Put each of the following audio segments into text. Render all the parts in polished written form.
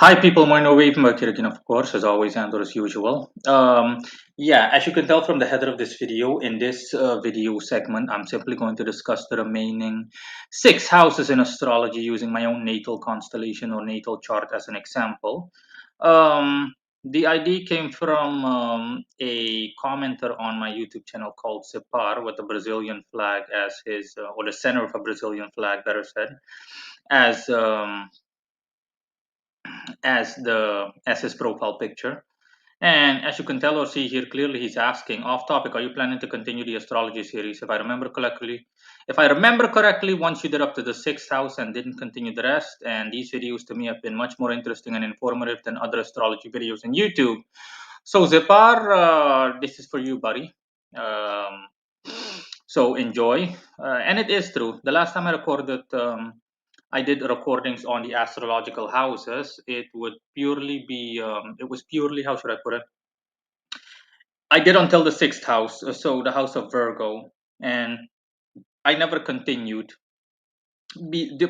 Hi, people. My Norway Mercury again, of course, as always, and as usual. Yeah, as you can tell from the header of this video, in this video segment, I'm simply going to discuss the remaining six houses in astrology using my own natal constellation or natal chart as an example. The idea came from a commenter on my YouTube channel called Sipar with the Brazilian flag as his, or the center of a Brazilian flag, better said, as as his profile picture. And as you can tell or see here clearly, he's asking off topic, are you planning to continue the astrology series? If I remember correctly, once you did up to the sixth house and didn't continue the rest, and these videos to me have been much more interesting and informative than other astrology videos on YouTube. So Zipar, this is for you, buddy. Um, so enjoy. And it is true. The last time I recorded, I did recordings on the astrological houses. It was purely, how should I put it? I did until the sixth house, so the house of Virgo, and I never continued,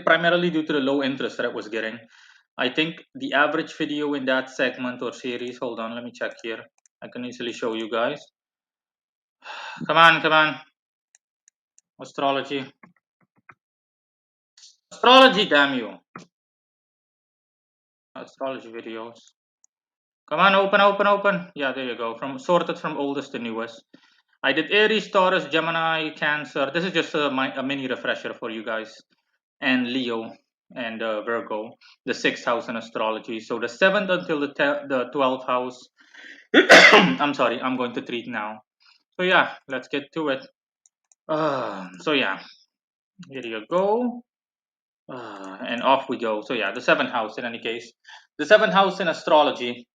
primarily due to the low interest that I was getting. I think the average video in that segment or series, hold on, let me check here. I can easily show you guys. Come on, come on. Astrology. Astrology, damn you. Astrology videos. Come on, open, open, open. Yeah, there you go. From sorted from oldest to newest. I did Aries, Taurus, Gemini, Cancer. This is just a mini refresher for you guys. And Leo and Virgo, the sixth house in astrology. So the seventh until the 12th house. I'm sorry, I'm going to treat now. So yeah, let's get to it. So yeah, here you go. And off we go. So yeah, the seventh house in any case. The seventh house in astrology.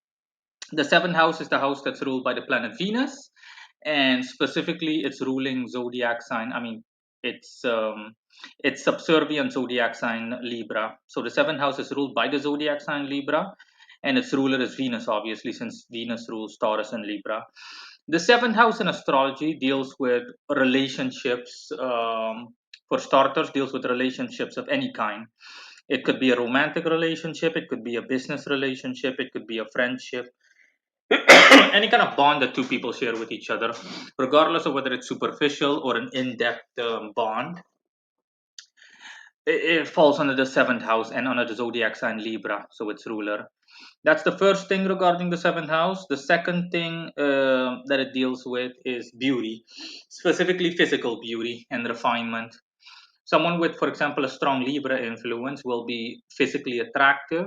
The seventh house is the house that's ruled by the planet Venus, and specifically its ruling zodiac sign. I mean, its subservient zodiac sign Libra. So the seventh house is ruled by the zodiac sign Libra, and its ruler is Venus, obviously, since Venus rules Taurus and Libra. The seventh house in astrology deals with relationships. For starters, deals with relationships of any kind. It could be a romantic relationship, it could be a business relationship, it could be a friendship, any kind of bond that two people share with each other, regardless of whether it's superficial or an in-depth bond. It falls under the seventh house and under the zodiac sign Libra, so its ruler. That's the first thing regarding the seventh house. The second thing that it deals with is beauty, specifically physical beauty and refinement. Someone with, for example, a strong Libra influence will be physically attractive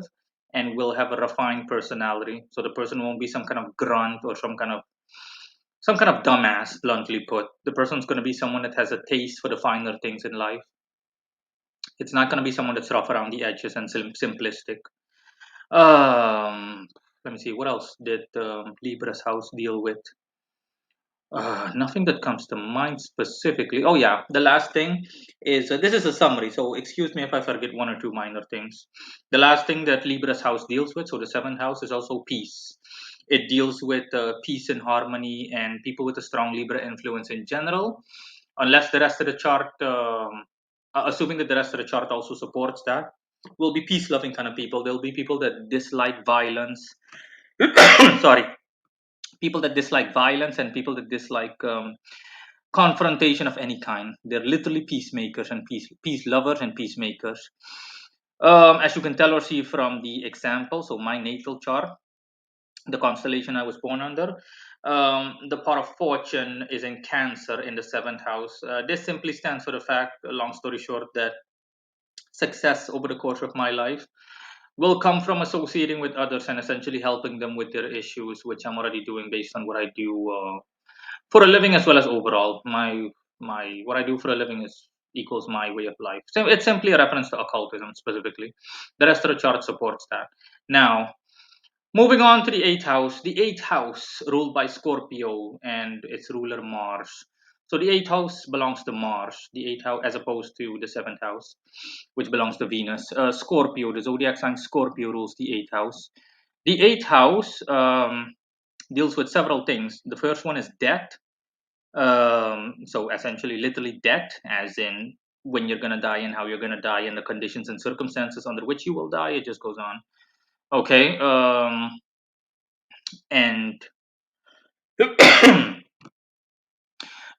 and will have a refined personality. So the person won't be some kind of grunt or some kind of dumbass, bluntly put. The person's going to be someone that has a taste for the finer things in life. It's not going to be someone that's rough around the edges and simplistic. Um, Let me see. What else did Libra's house deal with? Nothing that comes to mind specifically. Oh yeah, the last thing is this is a summary. So excuse me if I forget one or two minor things. The last thing that Libra's house deals with, so the seventh house, is also peace. It deals with peace and harmony and people with a strong Libra influence in general. Unless the rest of the chart, assuming that the rest of the chart also supports that, will be peace-loving kind of people. There'll be people that dislike violence. Sorry, people that dislike violence and people that dislike confrontation of any kind. They're literally peacemakers and peace lovers and peacemakers. As you can tell or see from the example, so my natal chart, the constellation I was born under, the pot of fortune is in Cancer in the seventh house. This simply stands for the fact, long story short, that success over the course of my life will come from associating with others and essentially helping them with their issues, which I'm already doing based on what I do for a living as well as overall. My what I do for a living is equals my way of life. So it's simply a reference to occultism specifically. The rest of the chart supports that. Now, moving on to the eighth house. The eighth house ruled by Scorpio and its ruler Mars. So the eighth house belongs to Mars, the eighth house, as opposed to the seventh house, which belongs to Venus. Scorpio, the zodiac sign Scorpio, rules the eighth house. The eighth house deals with several things. The first one is death. So essentially, literally death, as in when you're gonna die and how you're gonna die and the conditions and circumstances under which you will die. It just goes on. Okay. And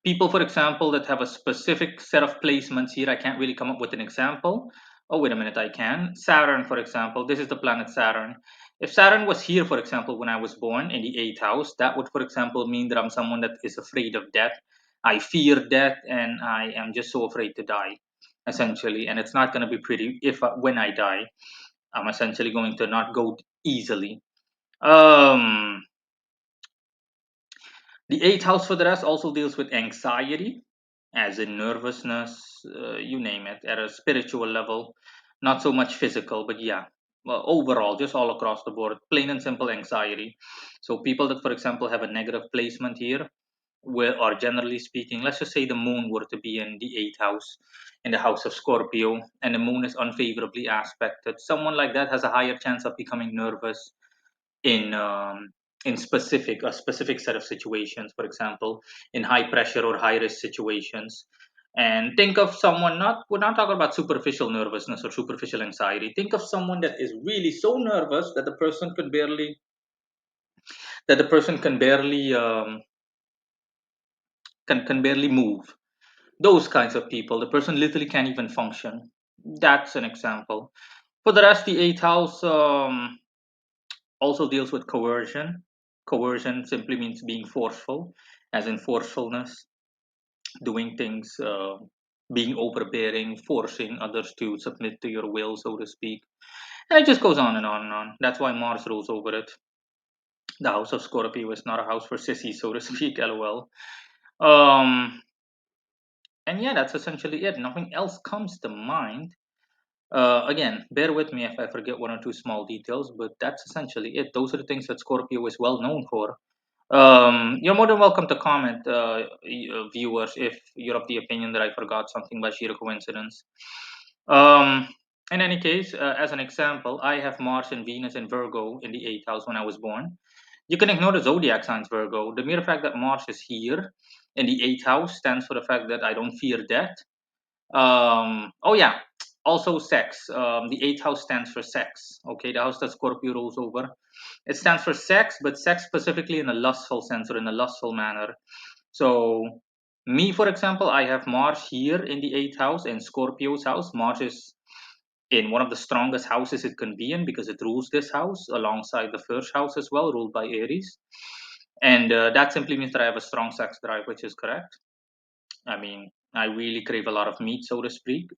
people, for example, that have a specific set of placements here, I can't really come up with an example. Oh, wait a minute, I can. Saturn, for example, this is the planet Saturn. If Saturn was here, for example, when I was born in the eighth house, that would, for example, mean that I'm someone that is afraid of death. I fear death, and I am just so afraid to die, essentially. And it's not going to be pretty if when I die. I'm essentially going to not go easily. Um, the eighth house for the rest also deals with anxiety, as in nervousness, you name it, at a spiritual level, not so much physical, but yeah, well, overall, just all across the board, plain and simple anxiety. So people that, for example, have a negative placement here, where, or generally speaking, let's just say the moon were to be in the eighth house, in the house of Scorpio, and the moon is unfavorably aspected, someone like that has a higher chance of becoming nervous in specific a specific set of situations, for example in high pressure or high risk situations. And think of someone, not, we're not talking about superficial nervousness or superficial anxiety. Think of someone that is really so nervous that the person can barely can barely move. Those kinds of people, the person literally can't even function. That's an example. For the rest, the eighth house also deals with coercion. Coercion simply means being forceful, as in forcefulness, doing things, being overbearing, forcing others to submit to your will, so to speak. And it just goes on and on and on. That's why Mars rules over it. The house of Scorpio is not a house for sissies, so to speak, lol. Um, and yeah, that's essentially it. Nothing else comes to mind. Again, bear with me if I forget one or two small details, but that's essentially it. Those are the things that Scorpio is well known for. You're more than welcome to comment, viewers, if you're of the opinion that I forgot something by sheer coincidence. Um, in any case, as an example, I have Mars and Venus in Virgo in the eighth house when I was born. You can ignore the zodiac signs Virgo. The mere fact that Mars is here in the eighth house stands for the fact that I don't fear death. Oh yeah, also sex. The eighth house stands for sex. Okay, the house that Scorpio rules over. It stands for sex, but sex specifically in a lustful sense or in a lustful manner. So, me, for example, I have Mars here in the eighth house in Scorpio's house. Mars is in one of the strongest houses it can be in because it rules this house alongside the first house as well, ruled by Aries. And that simply means that I have a strong sex drive, which is correct. I mean, I really crave a lot of meat, so to speak.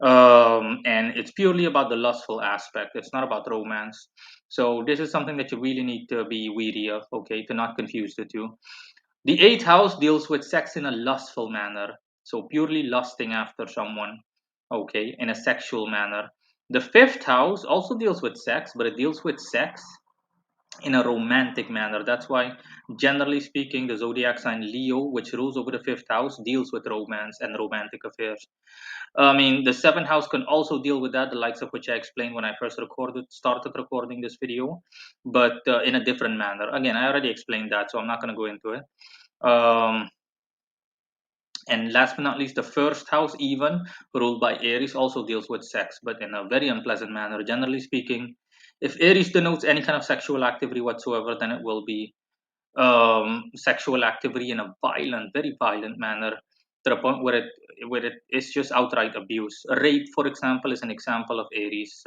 And it's purely about the lustful aspect. It's not about romance. So this is something that you really need to be weary of, okay, to not confuse the two. The eighth house deals with sex in a lustful manner, so purely lusting after someone, okay, in a sexual manner. The fifth house also deals with sex, but it deals with sex in a romantic manner. That's why, generally speaking, the zodiac sign Leo, which rules over the fifth house, deals with romance and romantic affairs. I mean, the seventh house can also deal with that, the likes of which I explained when I first started recording this video, but in a different manner. Again, I already explained that, so I'm not going to go into it. Um, and last but not least, the first house, even ruled by Aries, also deals with sex, but in a very unpleasant manner. Generally speaking, if Aries denotes any kind of sexual activity whatsoever, then it will be sexual activity in a violent, very violent manner, to the point where it is just outright abuse. Rape, for example, is an example of Aries.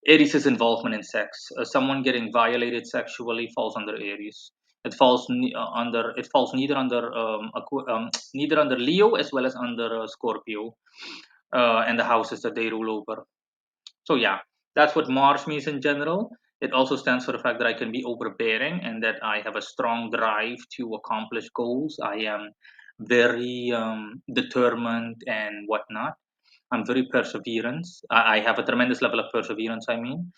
Aries' involvement in sex. Someone getting violated sexually falls under Aries. It falls neither under neither under Leo as well as under Scorpio, and the houses that they rule over. So yeah, that's what Mars means in general. It also stands for the fact that I can be overbearing and that I have a strong drive to accomplish goals. I am very determined and whatnot. I'm very perseverance. I have a tremendous level of perseverance. I mean,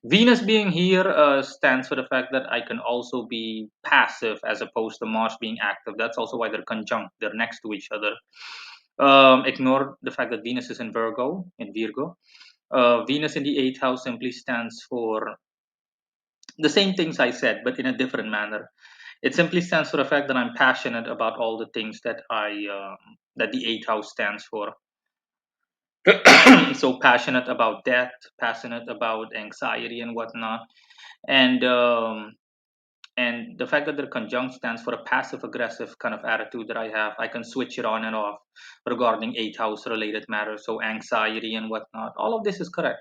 Venus being here stands for the fact that I can also be passive as opposed to Mars being active. That's also why they're conjunct. They're next to each other. Ignore the fact that Venus is in Virgo. Venus in the eighth house simply stands for the same things I said, but in a different manner. It simply stands for the fact that I'm passionate about all the things that that the eighth house stands for. So passionate about death, passionate about anxiety and whatnot. And um, and the fact that the conjunct stands for a passive aggressive kind of attitude that I have, I can switch it on and off regarding eighth house related matters, so anxiety and whatnot. All of this is correct.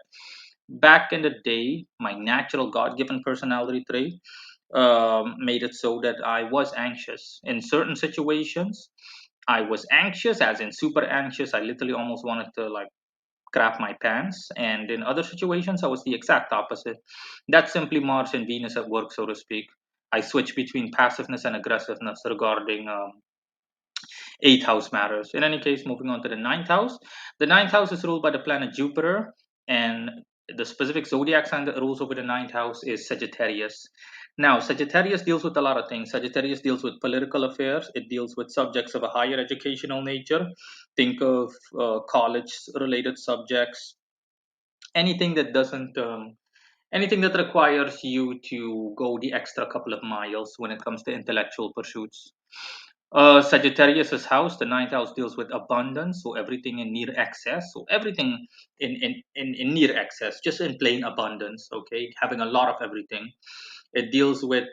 Back in the day, my natural God given personality trait made it so that I was anxious in certain situations. I was anxious, as in super anxious. I literally almost wanted to like crap my pants. And in other situations, I was the exact opposite. That's simply Mars and Venus at work, so to speak. I switch between passiveness and aggressiveness regarding eighth house matters. In any case, moving on to the ninth house. The ninth house is ruled by the planet Jupiter, and the specific zodiac sign that rules over the ninth house is Sagittarius. Now, Sagittarius deals with a lot of things. Sagittarius deals with political affairs, it deals with subjects of a higher educational nature. Think of college related subjects, anything that doesn't. Anything that requires you to go the extra couple of miles when it comes to intellectual pursuits. Sagittarius's house, the ninth house, deals with abundance, so everything in near excess. So everything in near excess, just in plain abundance. Okay, having a lot of everything. It deals with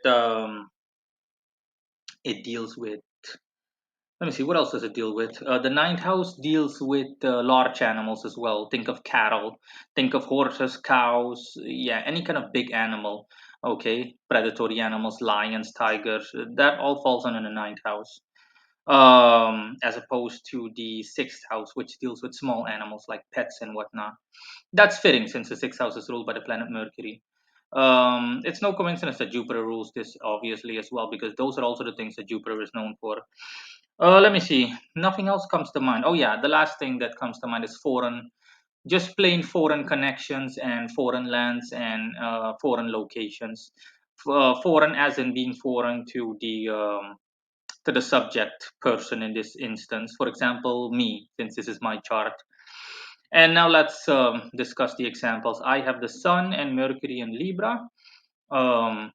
it deals with. Let me see, what else does it deal with? The ninth house deals with large animals as well. Think of cattle, think of horses, cows, yeah, any kind of big animal. Okay, predatory animals, lions, tigers. That all falls under the ninth house, as opposed to the sixth house, which deals with small animals like pets and whatnot. That's fitting since the sixth house is ruled by the planet Mercury. It's no coincidence that Jupiter rules this, obviously, as well, because those are also the things that Jupiter is known for. Let me see. Nothing else comes to mind. Oh, yeah, the last thing that comes to mind is foreign, just plain foreign connections and foreign lands and foreign locations. Foreign, as in being foreign to the subject person in this instance. For example, me, since this is my chart. And now let's discuss the examples. I have the Sun and Mercury in Libra um,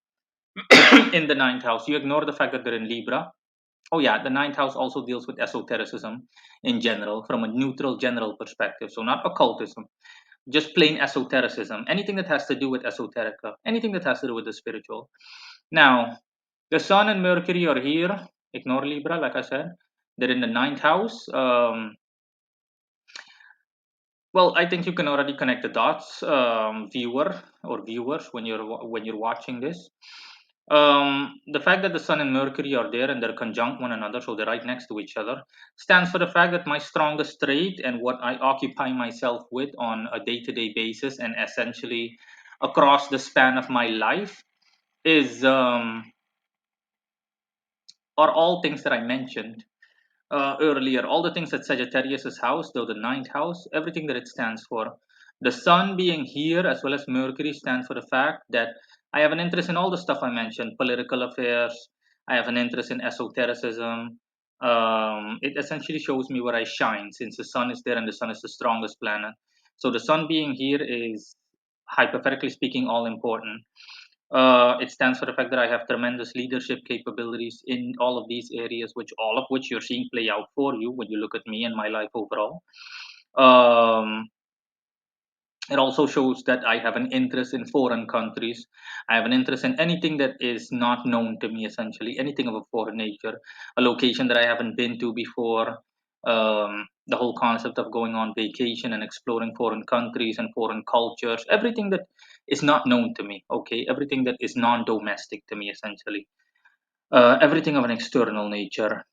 in the ninth house. You ignore the fact that they're in Libra. Oh, yeah, the ninth house also deals with esotericism in general from a neutral general perspective. So, not occultism, just plain esotericism. Anything that has to do with esoterica, anything that has to do with the spiritual. Now, the Sun and Mercury are here. Ignore Libra, like I said. They're in the ninth house. Well, I think you can already connect the dots, viewer or viewers, when you're watching this. The fact that the Sun and Mercury are there and they're conjunct one another, so they're right next to each other, stands for the fact that my strongest trait and what I occupy myself with on a day-to-day basis and essentially across the span of my life is are all things that I mentioned earlier, all the things that Sagittarius' house, though the ninth house, everything that it stands for. The Sun being here as well as Mercury stands for the fact that I have an interest in all the stuff I mentioned, political affairs. I have an interest in esotericism. It essentially shows me where I shine since the Sun is there and the Sun is the strongest planet. So the Sun being here is, hypothetically speaking, all important. It stands for the fact that I have tremendous leadership capabilities in all of these areas, which all of which you're seeing play out for you when you look at me and my life overall. Um, it also shows that I have an interest in foreign countries. I have an interest in anything that is not known to me, essentially, anything of a foreign nature, a location that I haven't been to before. The whole concept of going on vacation and exploring foreign countries and foreign cultures, everything that is not known to me, okay? Everything that is non domestic to me, essentially. Everything of an external nature.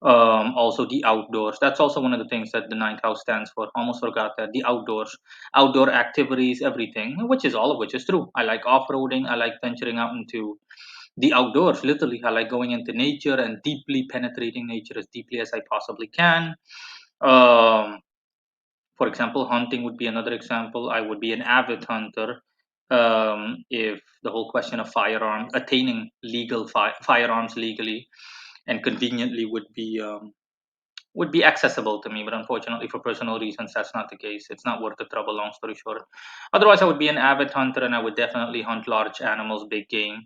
Also the outdoors, that's also one of the things that the ninth house stands for. Almost forgot that. The outdoors, outdoor activities, everything, which is all of which is true. I like off-roading, I like venturing out into the outdoors. Literally, I like going into nature and deeply penetrating nature as deeply as I possibly can. um, for example, hunting would be another example. I would be an avid hunter if the whole question of firearms, attaining legal firearms legally and conveniently would be accessible to me, but unfortunately, for personal reasons, that's not the case. It's not worth the trouble, long story short. Otherwise, I would be an avid hunter and I would definitely hunt large animals, big game.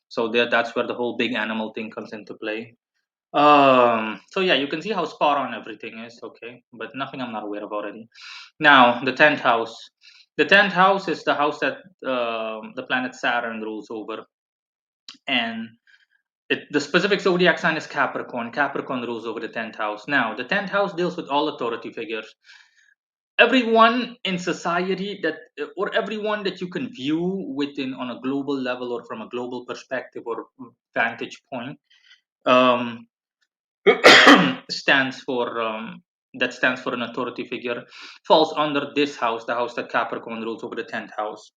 So that's where the whole big animal thing comes into play. So yeah, you can see how spot on everything is, okay, but nothing I'm not aware of already. Now, the 10th house. The 10th house is the house that the planet Saturn rules over, and the specific zodiac sign is Capricorn. Capricorn rules over the 10th house. Now, the 10th house deals with all authority figures. Everyone in society that, or everyone that you can view within on a global level or from a global perspective or vantage point, um, stands for that stands for an authority figure, falls under this house, the house that Capricorn rules over, the 10th house.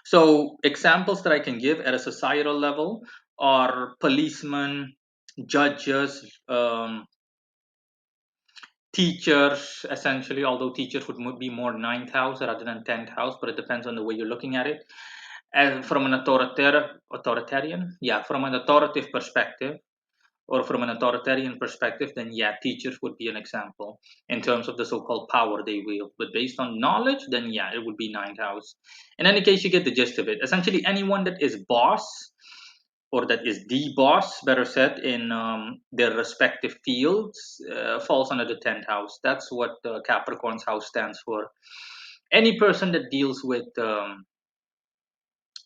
So examples that I can give at a societal level are policemen, judges, teachers, essentially, although teachers would be more ninth house rather than 10th house, but it depends on the way you're looking at it. And from an authoritarian, yeah, from an authoritative perspective, or from an authoritarian perspective, then yeah, teachers would be an example in terms of the so-called power they wield. But based on knowledge, then yeah, it would be ninth house. In any case, you get the gist of it. Essentially, anyone that is boss, or that is the boss, better said, in their respective fields, falls under the 10th house. That's what Capricorn's house stands for. Any person that deals with,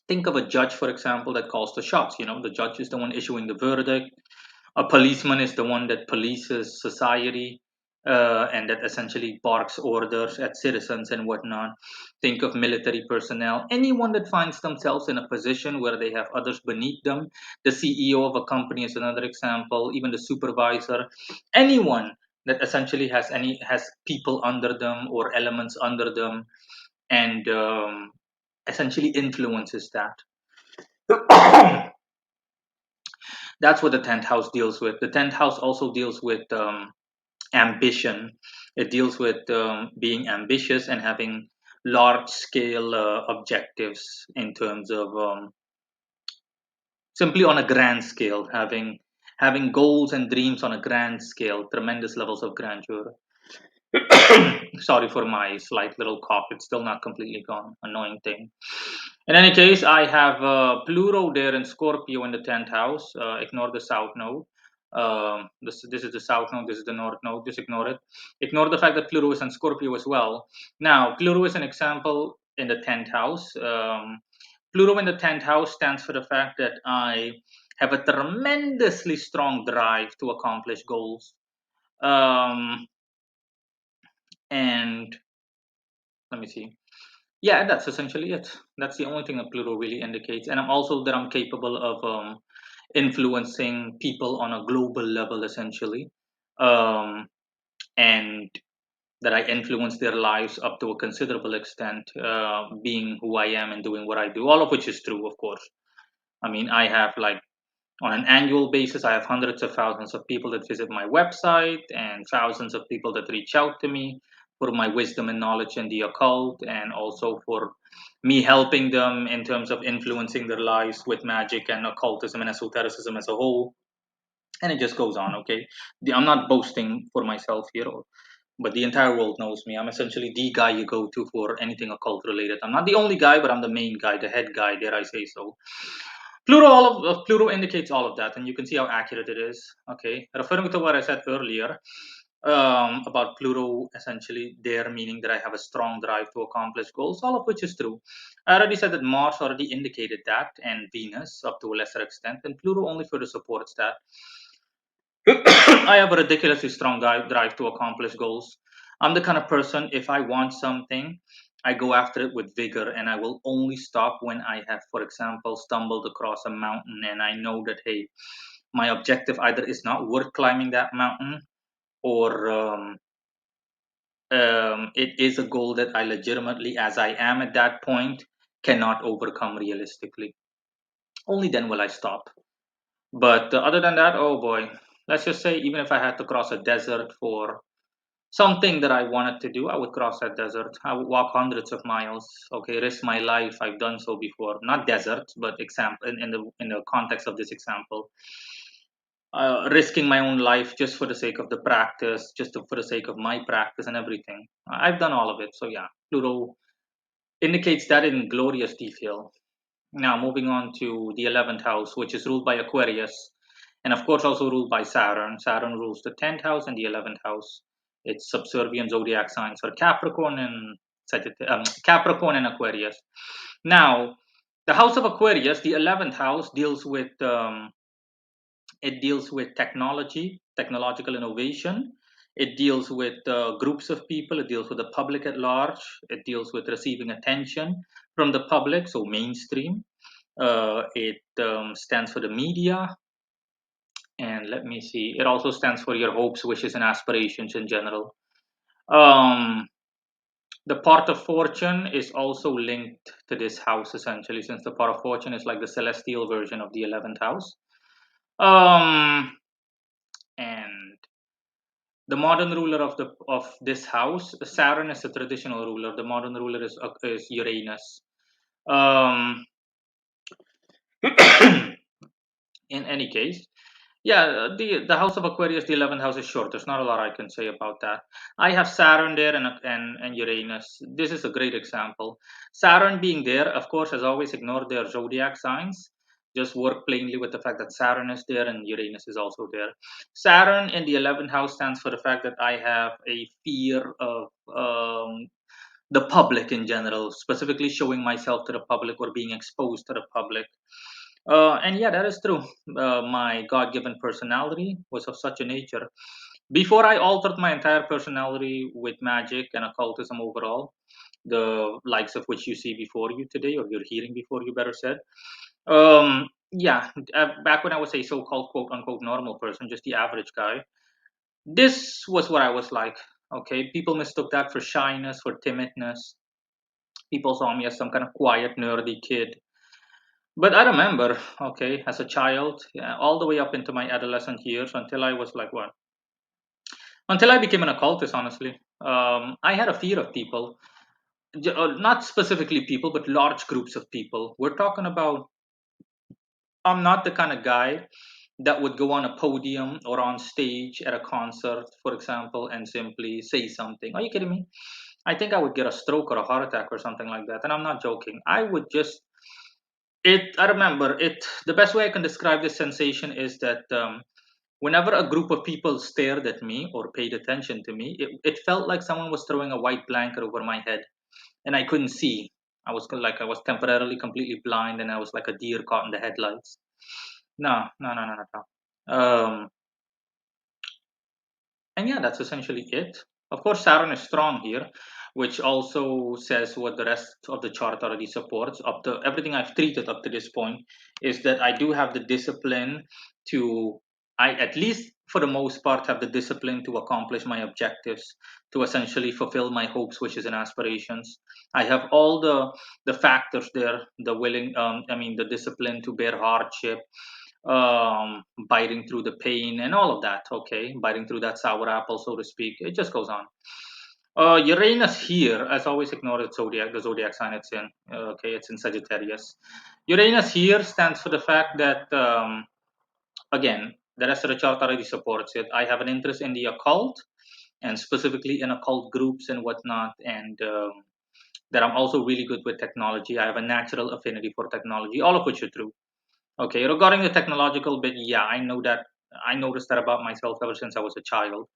think of a judge, for example, that calls the shots. The judge is the one issuing the verdict. A policeman is the one that polices society, and that essentially barks orders at citizens and whatnot. Think of military personnel, anyone that finds themselves in a position where they have others beneath them. The CEO of a company is another example, even the supervisor. Anyone that essentially has people under them or elements under them, and essentially influences that. That's what the 10th house deals with. The 10th house also deals with ambition. It deals with being ambitious and having large scale objectives in terms of, simply on a grand scale, having goals and dreams on a grand scale, tremendous levels of grandeur. Sorry for my slight little cough. It's still not completely gone. Annoying thing. In any case, I have Pluto there in Scorpio in the 10th house. Ignore the south node. This is the south node. This is the north node. Just ignore it. Ignore the fact that Pluto is in Scorpio as well. Now, Pluto is an example in the 10th house. Pluto in the 10th house stands for the fact that I have a tremendously strong drive to accomplish goals. Um, and let me see. Yeah, that's essentially it. That's the only thing that Pluto really indicates. And I'm also that I'm capable of influencing people on a global level, essentially, um, and that I influence their lives up to a considerable extent, being who I am and doing what I do. All of which is true, of course. I mean, I have like on an annual basis, I have hundreds of thousands of people that visit my website and thousands of people that reach out to me for my wisdom and knowledge in the occult, and also for me helping them in terms of influencing their lives with magic and occultism and esotericism as a whole. And it just goes on, okay? I'm not boasting for myself here, but the entire world knows me. I'm essentially the guy you go to for anything occult related. I'm not the only guy, but I'm the main guy, the head guy, dare I say so. Pluto indicates all of that, and you can see how accurate it is. Okay, referring to what I said earlier about Pluto, essentially there meaning that I have a strong drive to accomplish goals, all of which is true. I already said that Mars already indicated that, and Venus up to a lesser extent, and Pluto only further supports that. I have a ridiculously strong drive to accomplish goals. I'm the kind of person, if I want something, I go after it with vigor, and I will only stop when I have, for example, stumbled across a mountain and I know that, hey, my objective either is not worth climbing that mountain, or it is a goal that I legitimately, as I am at that point, cannot overcome realistically. Only then will I stop. But other than that, oh boy, let's just say even if I had to cross a desert for something that I wanted to do, I would cross that desert. I would walk hundreds of miles. Okay, risk my life. I've done so before. Not desert, but example in the context of this example, risking my own life just for the sake of the practice, for the sake of my practice and everything. I've done all of it. So yeah, Pluto indicates that in glorious detail. Now moving on to the 11th house, which is ruled by Aquarius. and of course also ruled by Saturn. Saturn rules the 10th house and the 11th house. Its subservient zodiac signs are Capricorn and Capricorn and Aquarius. Now, the house of Aquarius, the 11th house, deals with technology, technological innovation. It deals with groups of people. It deals with the public at large. It deals with receiving attention from the public, so mainstream. It stands for the media, and let me see. It also stands for your hopes, wishes, and aspirations in general. Um, the part of fortune is also linked to this house essentially, since the part of fortune is like the celestial version of the 11th house. Um, and the modern ruler of this house, Saturn, is the traditional ruler. The modern ruler is Uranus. Um, in any case, yeah, the house of Aquarius, the 11th house, is short. There's not a lot I can say about that. I have Saturn there and Uranus. This is a great example. Saturn being there, of course, has always ignored their zodiac signs. Just work plainly with the fact that Saturn is there and Uranus is also there. Saturn in the 11th house stands for the fact that I have a fear of the public in general, specifically showing myself to the public or being exposed to the public. And yeah, that is true. My God given personality was of such a nature. Before I altered my entire personality with magic and occultism overall, the likes of which you see before you today, or you're hearing before you, better said. Yeah, back when I was a so called quote unquote normal person, just the average guy, this was what I was like. Okay, people mistook that for shyness, for timidness. People saw me as some kind of quiet, nerdy kid. But I remember, okay, as a child, yeah, all the way up into my adolescent years, until I was like what? Until I became an occultist, honestly. I had a fear of people, not specifically people, but large groups of people. We're talking about, I'm not the kind of guy that would go on a podium or on stage at a concert, for example, and simply say something. Are you kidding me? I think I would get a stroke or a heart attack or something like that. And I'm not joking. I would just I remember it. The best way I can describe this sensation is that whenever a group of people stared at me or paid attention to me, it felt like someone was throwing a white blanket over my head, and I couldn't see. I was temporarily completely blind, and I was like a deer caught in the headlights. No, no, no, no, no, no. And yeah, that's essentially it. Of course, Saturn is strong here, which also says what the rest of the chart already supports. Up to everything I've treated up to this point is that I do have the discipline to, I at least for the most part have the discipline to accomplish my objectives, to essentially fulfill my hopes, wishes, and aspirations. I have all the factors there, the discipline to bear hardship, biting through the pain and all of that. Okay, biting through that sour apple, so to speak. It just goes on. Uranus here, as always, ignore the zodiac sign it's in. Okay, it's in Sagittarius. Uranus here stands for the fact that, again, the rest of the chart already supports it. I have an interest in the occult, and specifically in occult groups and whatnot, and that I'm also really good with technology. I have a natural affinity for technology, all of which are true. Okay, regarding the technological bit, yeah, I noticed that about myself ever since I was a child.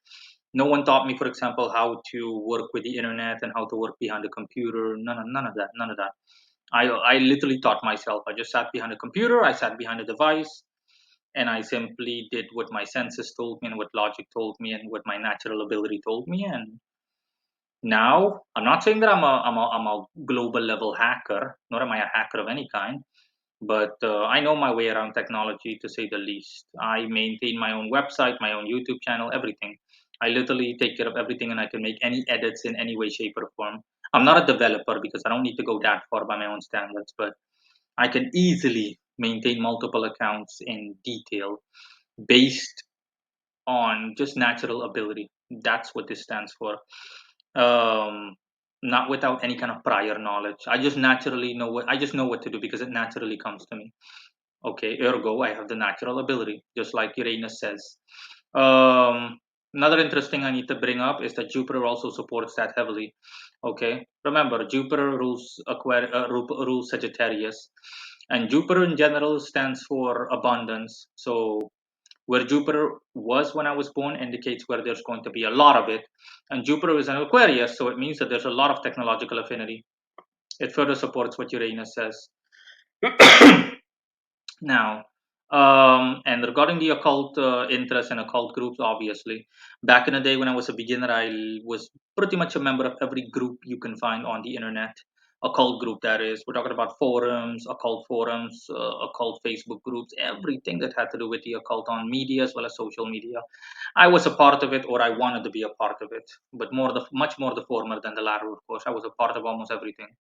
No one taught me, for example, how to work with the internet and how to work behind a computer. None of that. None of that. I literally taught myself. I just sat behind a computer. I sat behind a device, and I simply did what my senses told me and what logic told me and what my natural ability told me. And now, I'm not saying that I'm a global level hacker, nor am I a hacker of any kind, but I know my way around technology to say the least. I maintain my own website, my own YouTube channel, everything. I literally take care of everything, and I can make any edits in any way, shape, or form. I'm not a developer because I don't need to go that far by my own standards, but I can easily maintain multiple accounts in detail based on just natural ability. That's what this stands for. Um, Not without any kind of prior knowledge. I just know what to do because it naturally comes to me. Okay, ergo, I have the natural ability, just like Uranus says. Another interesting I need to bring up is that Jupiter also supports that heavily. Okay, remember Jupiter rules Sagittarius, and Jupiter in general stands for abundance. So Where Jupiter was when I was born indicates where there's going to be a lot of it. And Jupiter is an Aquarius, so it means that there's a lot of technological affinity. It further supports what Uranus says. Now, and regarding the occult interest and occult groups, obviously, back in the day when I was a beginner, was pretty much a member of every group you can find on the internet. Occult group, that is. We're talking about forums, occult Facebook groups, everything that had to do with the occult on media as well as social media. I was a part of it, or I wanted to be a part of it, but much more the former than the latter, of course. I was a part of almost everything.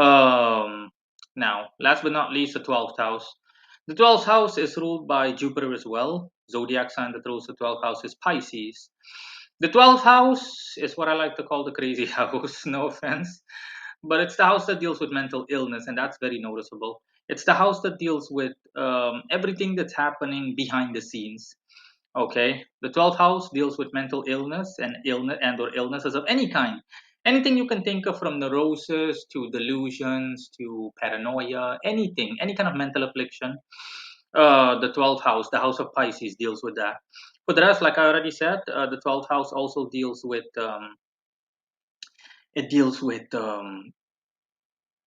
Um, Now, last but not least, the 12th house. The 12th house is ruled by Jupiter as well. Zodiac sign that rules the 12th house is Pisces. The 12th house is what I like to call the crazy house, no offense. But it's the house that deals with mental illness, and that's very noticeable. It's the house that deals with everything that's happening behind the scenes. Okay, the 12th house deals with mental illness and or illnesses of any kind. Anything you can think of, from neurosis to delusions to paranoia, anything, any kind of mental affliction. The 12th house, the house of Pisces, deals with that. For the rest, like I already said, the 12th house also deals with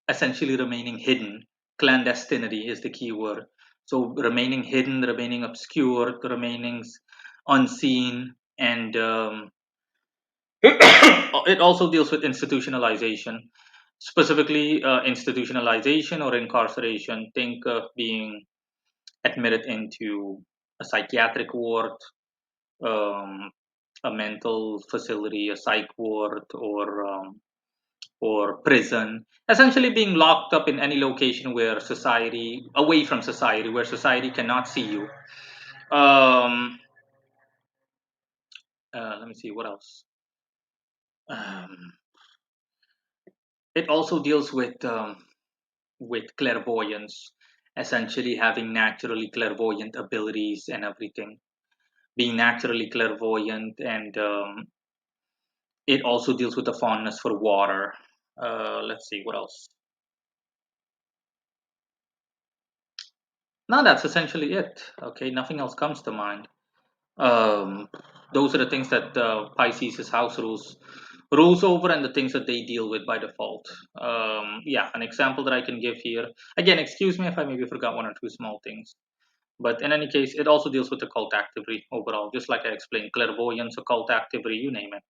essentially remaining hidden. Clandestinity is the key word. So remaining hidden, remaining obscure, remaining unseen, and it also deals with institutionalization, specifically institutionalization or incarceration. Think of being admitted into a psychiatric ward, um, a mental facility, a psych ward, or prison, essentially being locked up in any location where society, away from society, where society cannot see you. Um, Let me see what else. Um, it also deals with clairvoyance, essentially having naturally clairvoyant abilities and everything, being naturally clairvoyant, and it also deals with the fondness for water. Let's see what else. No, that's essentially it. Okay, nothing else comes to mind. Um, those are the things that Pisces' house rules over, and the things that they deal with by default. Yeah, an example that I can give here. Again, excuse me if I maybe forgot one or two small things. But in any case, it also deals with occult activity overall, just like I explained, clairvoyance, occult activity, you name it.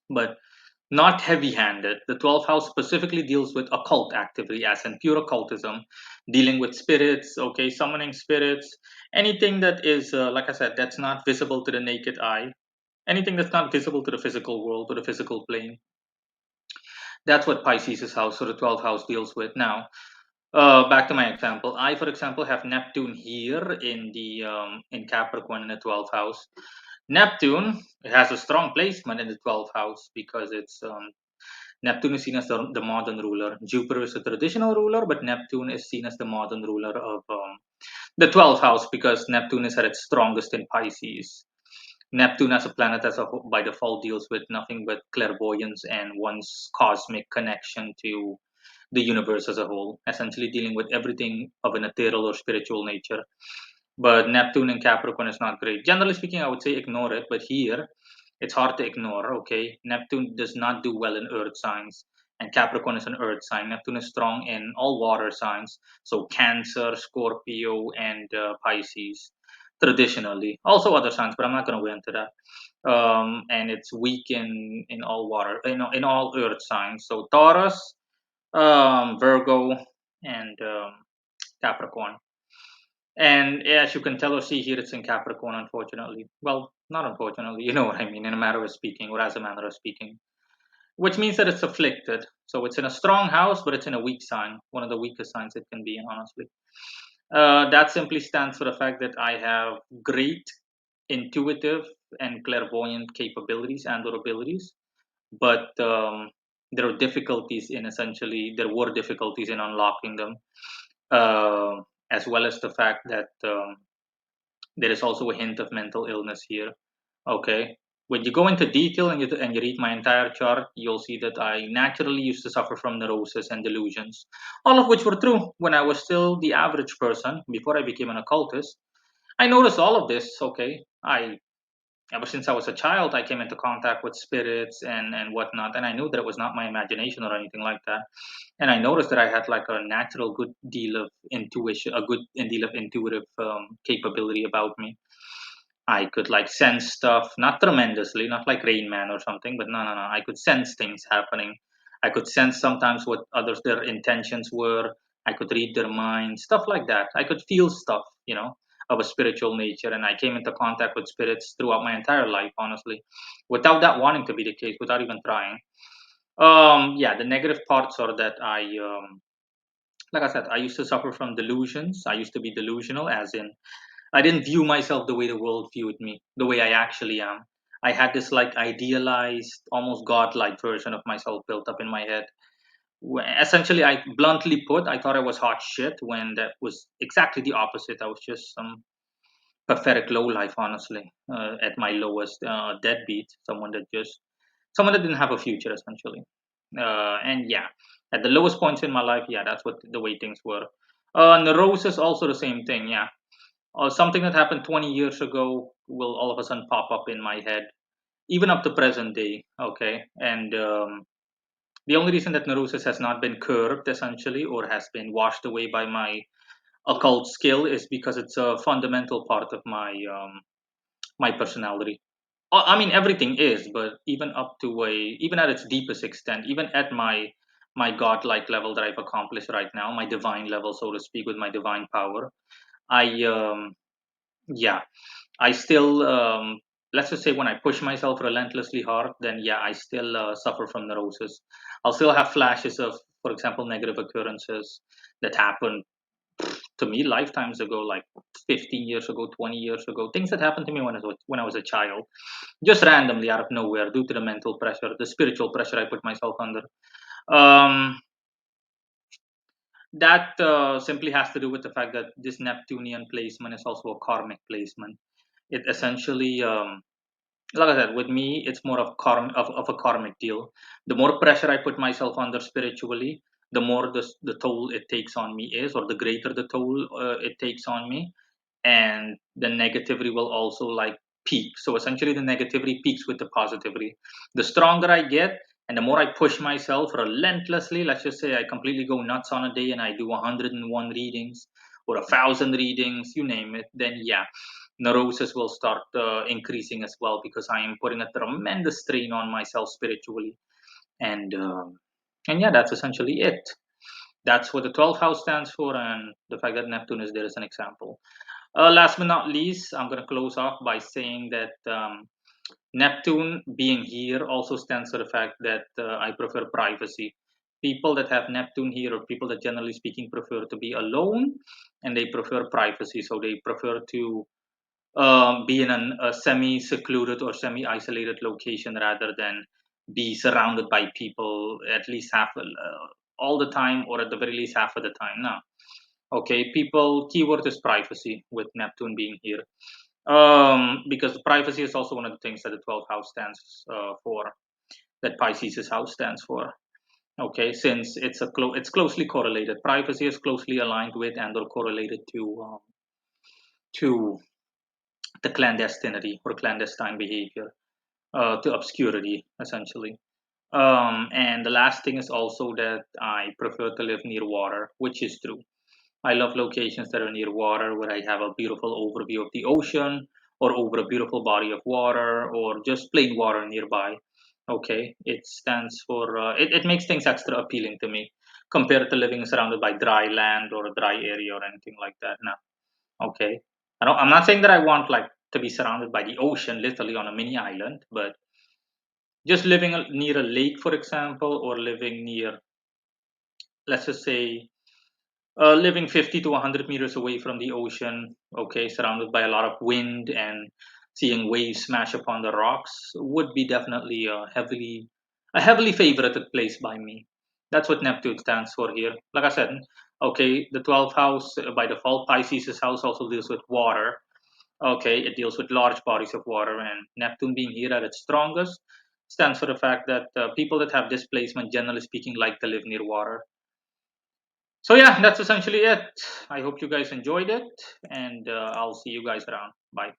But not heavy handed. The 12th house specifically deals with occult activity, as in pure occultism, dealing with spirits, okay, summoning spirits, anything that is, like I said, that's not visible to the naked eye, anything that's not visible to the physical world or the physical plane. That's what Pisces' house or the 12th house deals with. Now, back to my example. I, for example, have Neptune here in Capricorn in the 12th house. Neptune, it has a strong placement in the 12th house because Neptune is seen as the modern ruler. Jupiter is a traditional ruler, but Neptune is seen as the modern ruler of the 12th house because Neptune is at its strongest in Pisces. Neptune as a planet by default deals with nothing but clairvoyance and one's cosmic connection to the universe as a whole, essentially dealing with everything of an ethereal or spiritual nature. But Neptune in Capricorn is not great. Generally speaking, I would say ignore it, but here it's hard to ignore. Okay, Neptune does not do well in earth signs, and Capricorn is an earth sign. Neptune is strong in all water signs, so Cancer, Scorpio, and Pisces traditionally. Also other signs, but I'm not going to go into that. And it's weak in all water, in all earth signs. So Taurus, Virgo, and Capricorn. And as you can tell or see here, it's in Capricorn, unfortunately. Well, not unfortunately, you know what I mean, in a matter of speaking, or as a manner of speaking, which means that it's afflicted. So it's in a strong house, but it's in a weak sign, one of the weakest signs it can be in, honestly. That simply stands for the fact that I have great intuitive and clairvoyant capabilities and or abilities, but there were difficulties in unlocking them, as well as the fact that there is also a hint of mental illness here. Okay. When you go into detail and you read my entire chart, you'll see that I naturally used to suffer from neurosis and delusions, all of which were true when I was still the average person before I became an occultist. I noticed all of this. Okay, I ever since I was a child, I came into contact with spirits and whatnot, and I knew that it was not my imagination or anything like that. And I noticed that I had like a natural good deal of intuition, a good deal of intuitive capability about me. I could like sense stuff, not tremendously, not like Rain Man or something, but no, no, no. I could sense things happening. I could sense sometimes what others their intentions were. I could read their minds, stuff like that. I could feel stuff, of a spiritual nature, and I came into contact with spirits throughout my entire life, honestly, without that wanting to be the case, without even trying. Yeah, the negative parts are that like I said, I used to suffer from delusions. I used to be delusional, as in I didn't view myself the way the world viewed me, the way I actually am. I had this like idealized, almost godlike version of myself built up in my head. Essentially, I bluntly put, I thought I was hot shit when that was exactly the opposite. I was just some pathetic low life, honestly, at my lowest, deadbeat, someone that didn't have a future, essentially. And yeah, at the lowest points in my life, yeah, that's what the way things were. Neurosis, also the same thing, yeah, or something that happened 20 years ago will all of a sudden pop up in my head, even up to present day. Okay, and the only reason that neurosis has not been curbed, essentially, or has been washed away by my occult skill is because it's a fundamental part of my personality. I mean, everything is, but even up to even at its deepest extent, even at my godlike level that I've accomplished right now, my divine level, so to speak, with my divine power, I yeah, I still, let's just say, when I push myself relentlessly hard, then yeah, I still suffer from neurosis. I'll still have flashes of, for example, negative occurrences that happened to me lifetimes ago, like 15 years ago, 20 years ago, things that happened to me when I was a child, just randomly out of nowhere due to the mental pressure, the spiritual pressure I put myself under. Um, that simply has to do with the fact that this Neptunian placement is also a karmic placement. It essentially, like I said, with me, it's more of a karmic deal. The more pressure I put myself under spiritually, the more the toll it takes on me is, or the greater the toll it takes on me, and the negativity will also like peak. So essentially, the negativity peaks with the positivity. The stronger I get, and the more I push myself relentlessly, let's just say I completely go nuts on a day and I do 101 readings or 1,000 readings, you name it, then yeah, neurosis will start increasing as well because I am putting a tremendous strain on myself spiritually, and yeah, that's essentially it. That's what the 12th house stands for, and the fact that Neptune is there is an example. Last but not least, I'm going to close off by saying that Neptune being here also stands for the fact that I prefer privacy. People that have Neptune here, or people that generally speaking prefer to be alone, and they prefer privacy. So they prefer to be in a semi secluded or semi isolated location rather than be surrounded by people at least all the time, or at the very least half of the time. Now, okay, people, keyword is privacy with Neptune being here. Because privacy is also one of the things that the 12th house stands for, that Pisces' house stands for. Okay, since it's closely correlated. Privacy is closely aligned with and or correlated to the clandestinity or clandestine behavior, to obscurity, essentially. And the last thing is also that I prefer to live near water, which is true. I love locations that are near water where I have a beautiful overview of the ocean or over a beautiful body of water or just plain water nearby. Okay, it stands for, it makes things extra appealing to me compared to living surrounded by dry land or a dry area or anything like that. No, okay. I'm not saying that I want like to be surrounded by the ocean, literally on a mini island, but just living near a lake, for example, or living near, let's just say, living 50 to 100 meters away from the ocean, okay, surrounded by a lot of wind and seeing waves smash upon the rocks would be definitely a heavily favorited place by me. That's what Neptune stands for here. Like I said, okay, the 12th house by default, Pisces' house also deals with water. Okay, it deals with large bodies of water, and Neptune being here at its strongest stands for the fact that people that have displacement, generally speaking, like to live near water. So yeah, that's essentially it. I hope you guys enjoyed it, and I'll see you guys around. Bye.